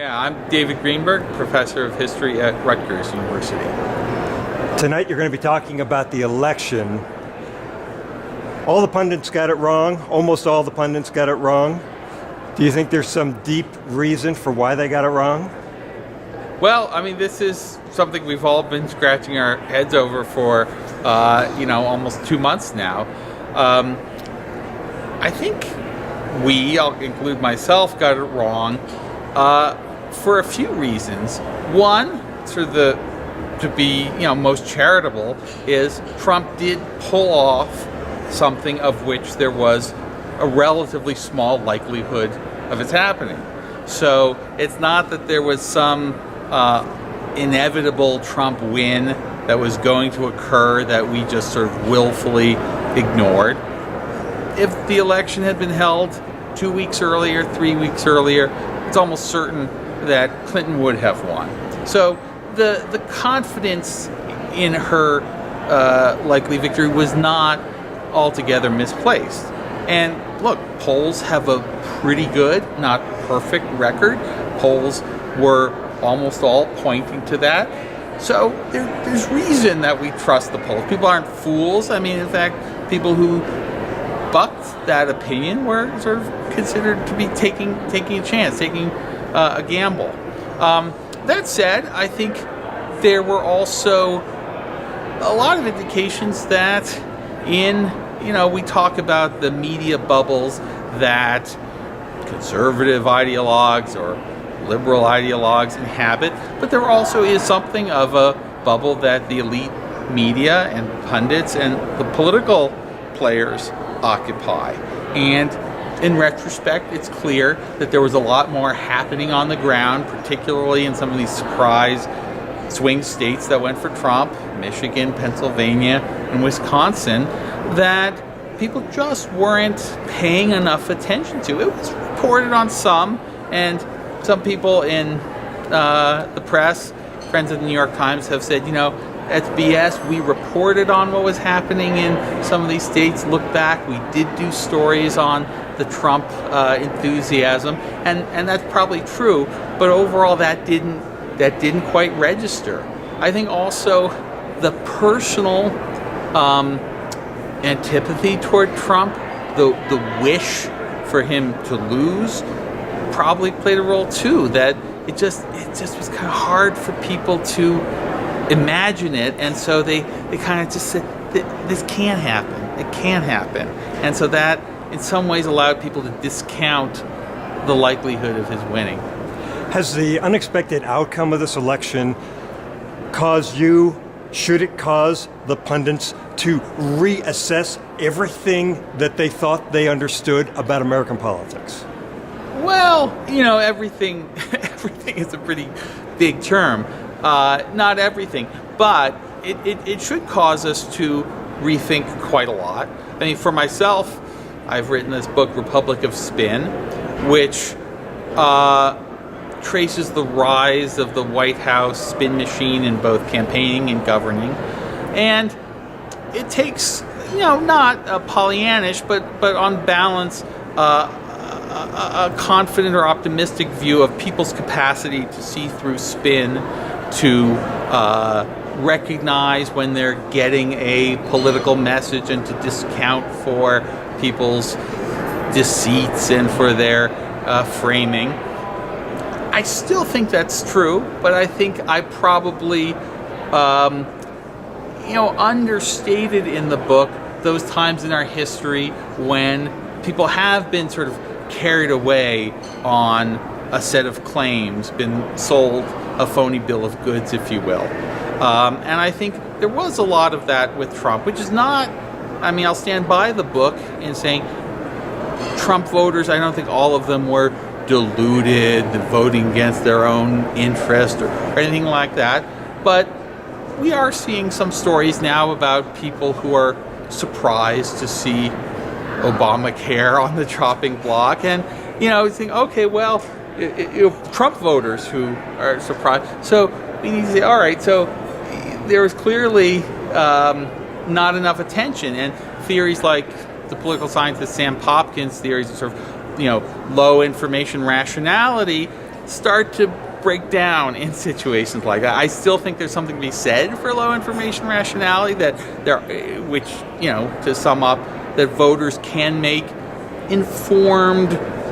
Yeah, I'm David Greenberg, professor of history at Rutgers University. Tonight you're going to be talking about the election. All the pundits got it wrong. Almost all the pundits got it wrong. Do you think there's some deep reason for why they got it wrong? Well, I mean, this is something we've all been scratching our heads over for, almost 2 months now. I think I'll include myself, got it wrong for a few reasons. One, to be most charitable, is Trump did pull off something of which there was a relatively small likelihood of it happening. So it's not that there was some inevitable Trump win that was going to occur that we just sort of willfully ignored. If the election had been held 2 weeks earlier, 3 weeks earlier, it's almost certain that Clinton would have won. So the confidence in her likely victory was not altogether misplaced. And look, polls have a pretty good, not perfect record. Polls were almost all pointing to that. So there's reason that we trust the polls. People aren't fools. I mean, in fact, people who bucked that opinion were sort of considered to be taking a chance, taking a gamble. That said, I think there were also a lot of indications that we talk about the media bubbles that conservative ideologues or liberal ideologues inhabit, but there also is something of a bubble that the elite media and pundits and the political players occupy. And in retrospect, it's clear that there was a lot more happening on the ground, particularly in some of these surprise swing states that went for Trump, Michigan, Pennsylvania, and Wisconsin, that people just weren't paying enough attention to. It was reported on some, and some people in the press, friends of the New York Times, have said, that's BS. We reported on what was happening in some of these states. Look back, we did do stories on the Trump enthusiasm, and that's probably true. But overall, that didn't quite register. I think also the personal antipathy toward Trump, the wish for him to lose, probably played a role too. That it just was kind of hard for people to imagine it, and so they kind of just said, this can't happen. It can't happen. And so that in some ways allowed people to discount the likelihood of his winning. Has the unexpected outcome of this election should it cause the pundits to reassess everything that they thought they understood about American politics? Well, everything is a pretty big term. Not everything, but it should cause us to rethink quite a lot. I mean, for myself, I've written this book, Republic of Spin, which traces the rise of the White House spin machine in both campaigning and governing. And it takes, not a Pollyannish, but on balance, a confident or optimistic view of people's capacity to see through spin, to recognize when they're getting a political message and to discount for people's deceits and for their framing. I still think that's true, but I think I probably understated in the book those times in our history when people have been sort of carried away on a set of claims, been sold a phony bill of goods, if you will. And I think there was a lot of that with Trump, which is not, I'll stand by the book in saying Trump voters, I don't think all of them were deluded, voting against their own interest or anything like that. But we are seeing some stories now about people who are surprised to see Obamacare on the chopping block, and think, okay, well, Trump voters who are surprised. So we need to say, all right, so there was clearly not enough attention, and theories like the political scientist Sam Popkin's theories of sort of low information rationality start to break down in situations like that. I still think there's something to be said for low information rationality, which, to sum up, that voters can make informed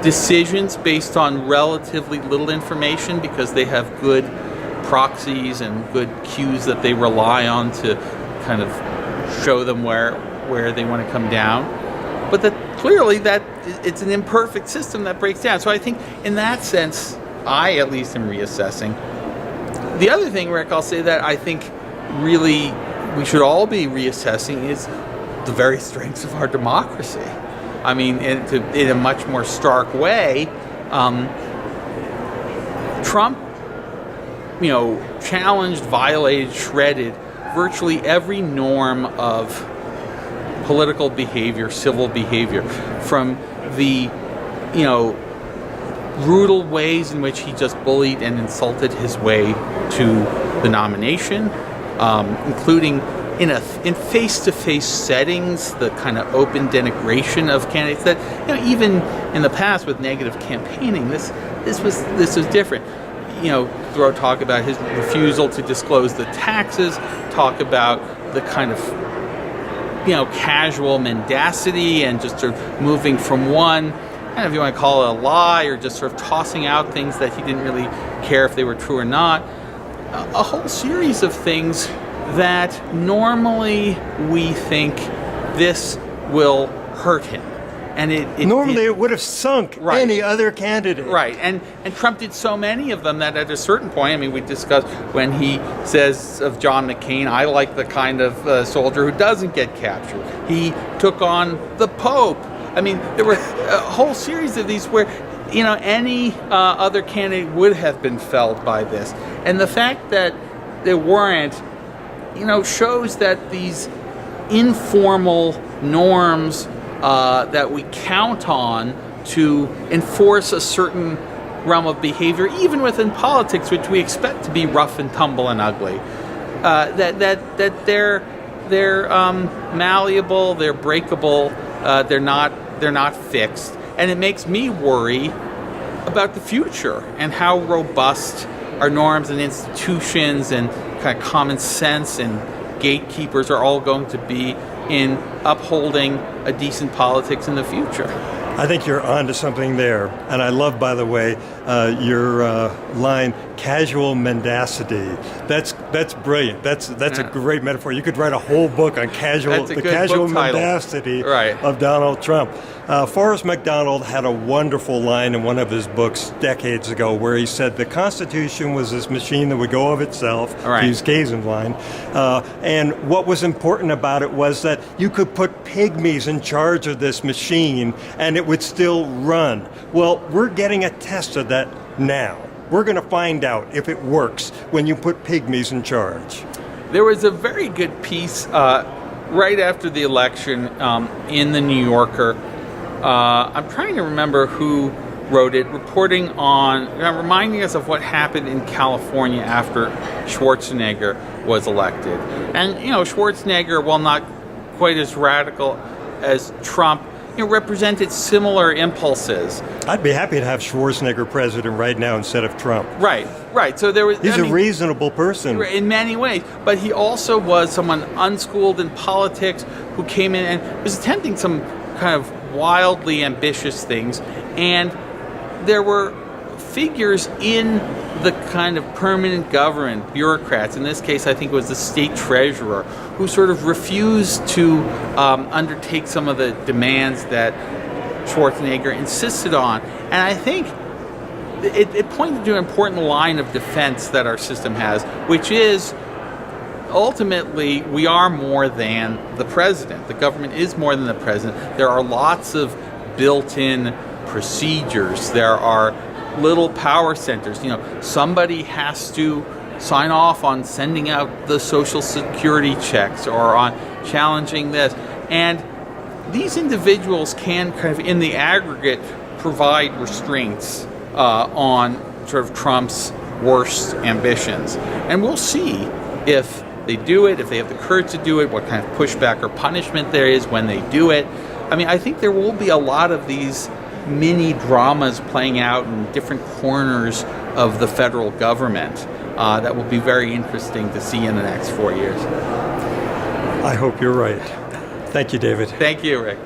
decisions based on relatively little information because they have good proxies and good cues that they rely on to kind of show them where they want to come down. But that clearly that it's an imperfect system that breaks down. So I think in that sense, I at least am reassessing. The other thing, Rick, I'll say that I think really we should all be reassessing is the very strengths of our democracy. I mean, in a much more stark way, Trump, challenged, violated, shredded virtually every norm of political behavior, civil behavior, from the, brutal ways in which he just bullied and insulted his way to the nomination, including in face-to-face settings, the kind of open denigration of candidates that, even in the past with negative campaigning, this was different. Talk about his refusal to disclose the taxes, talk about the kind of, casual mendacity and just sort of moving from one, if you want to call it a lie, or just sort of tossing out things that he didn't really care if they were true or not. A whole series of things that normally we think this will hurt him. And it would have sunk any other candidate. Right, and Trump did so many of them that at a certain point, we discussed when he says of John McCain, I like the kind of soldier who doesn't get captured. He took on the Pope. There were a whole series of these where, any other candidate would have been felled by this. And the fact that there weren't, shows that these informal norms that we count on to enforce a certain realm of behavior, even within politics, which we expect to be rough and tumble and ugly, that they're malleable, they're breakable, they're not fixed, and it makes me worry about the future and how robust our norms and institutions and kind of common sense and gatekeepers are all going to be in upholding a decent politics in the future. I think you're onto something there. And I love, by the way, your line, casual mendacity. That's brilliant. That's a great metaphor. You could write a whole book on casual mendacity of Donald Trump. Forrest McDonald had a wonderful line in one of his books decades ago where he said the Constitution was this machine that would go of itself, to use Kaysen's line, and what was important about it was that you could put pygmies in charge of this machine and it would still run. Well, we're getting a test of that now. We're going to find out if it works when you put pygmies in charge. There was a very good piece right after the election in the New Yorker. I'm trying to remember who wrote it, reminding us of what happened in California after Schwarzenegger was elected. And, Schwarzenegger, while not quite as radical as Trump, represented similar impulses. I'd be happy to have Schwarzenegger president right now instead of Trump. Right. So he's a reasonable person in many ways, but he also was someone unschooled in politics who came in and was attempting some kind of wildly ambitious things, and there were figures in the kind of permanent government, bureaucrats, in this case I think it was the state treasurer, who sort of refused to undertake some of the demands that Schwarzenegger insisted on. And I think it pointed to an important line of defense that our system has, which is ultimately we are more than the president. The government is more than the president. There are lots of built-in procedures. There are little power centers. Somebody has to sign off on sending out the Social Security checks or on challenging this. And these individuals can kind of, in the aggregate, provide restraints on sort of Trump's worst ambitions. And we'll see if they do it, if they have the courage to do it, what kind of pushback or punishment there is when they do it. I think there will be a lot of these mini dramas playing out in different corners of the federal government that will be very interesting to see in the next 4 years. I hope you're right. Thank you, David. Thank you, Rick.